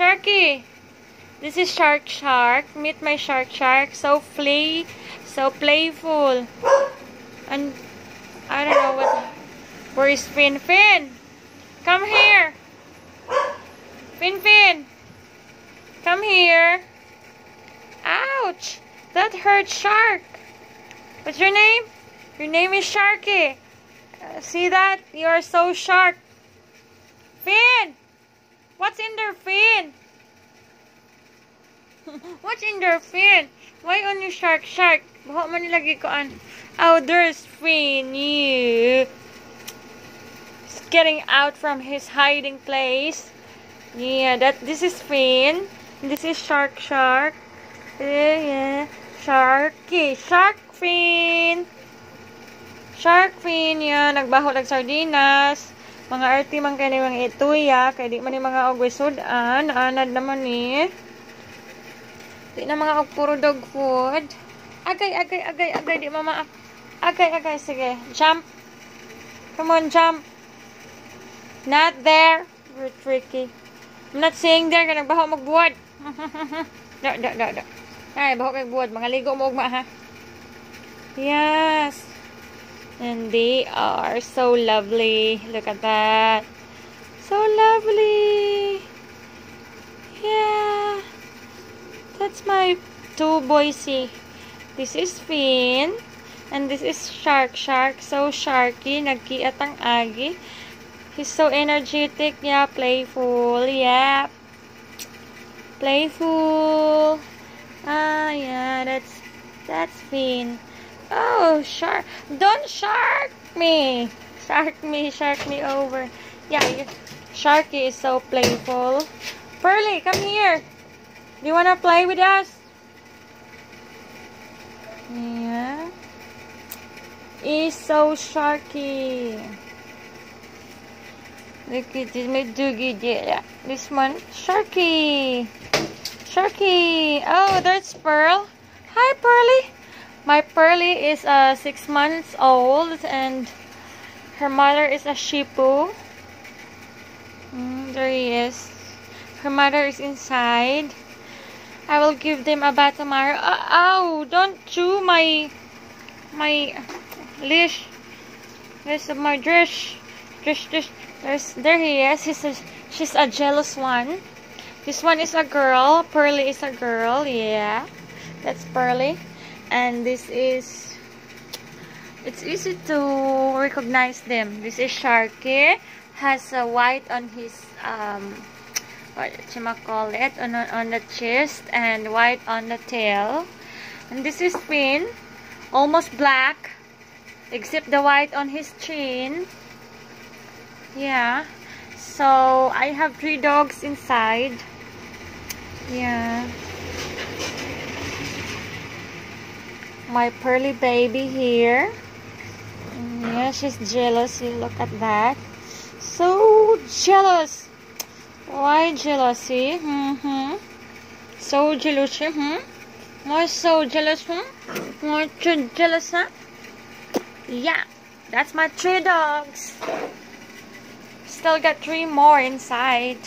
Sharky. This is Shark. Meet my Shark. So playful. And I don't know what. Where is Fin? Come here. Fin. Come here. Ouch. That hurt, Shark. What's your name? Your name is Sharky. See that? You are so shark. Fin! What's in their fin? What's in their fin? Why on your shark? Baho man nilagay ko an. Oh, there's Fin. Yeah. He's getting out from his hiding place. Yeah, this is Fin. This is Shark. Yeah. Sharky. Shark Fin. Yan. Nagbaho lang sardinas. Mga arti man kayo ni mga ituya. Kaya di man ni mga ogwesudan. Anad naman ni. Di na mga puro dog food. Agay. Di mama. Agay. Sige. Jump. Come on, jump. Not there. We're tricky. I'm not saying there. Kaya nagbaho magbuwad. Da. Ay, baho kay buwad. Mga ligo mo ugma, ha? Yes. And they are so lovely. Look at that. So lovely. Yeah. That's my two boysy. This is Fin. And this is Shark. So sharky. Nagkiat ang agi. He's so energetic. Yeah. Playful. Yeah. Playful. Yeah. That's Fin. Oh, shark. Don't shark me. Shark me over. Yeah, Sharky is so playful. Pearly, come here. Do you want to play with us? Yeah. He's so sharky. Look at this, my doggy there. This one, Sharky. Oh, there's Pearl. Hi, Pearly. My Pearly is 6 months old and her mother is a Shih Tzu. There he is. Her mother is inside. I will give them a bath tomorrow. Ow! Don't chew my leash. There's my dress. There he is. She's a jealous one. This one is a girl. Pearly is a girl. Yeah, that's Pearly. And this is, it's easy to recognize them. This is Sharky, has a white on his, what you call it, on the chest, and white on the tail. And this is Fin, almost black, except the white on his chin. Yeah, so I have 3 dogs inside. Yeah. My Pearly baby here. Yeah, she's jealous. You look at that. So jealous. Why jealousy? So jealousy. Why so jealous? Why so jealous? Huh? Yeah, that's my 3 dogs. Still got 3 more inside.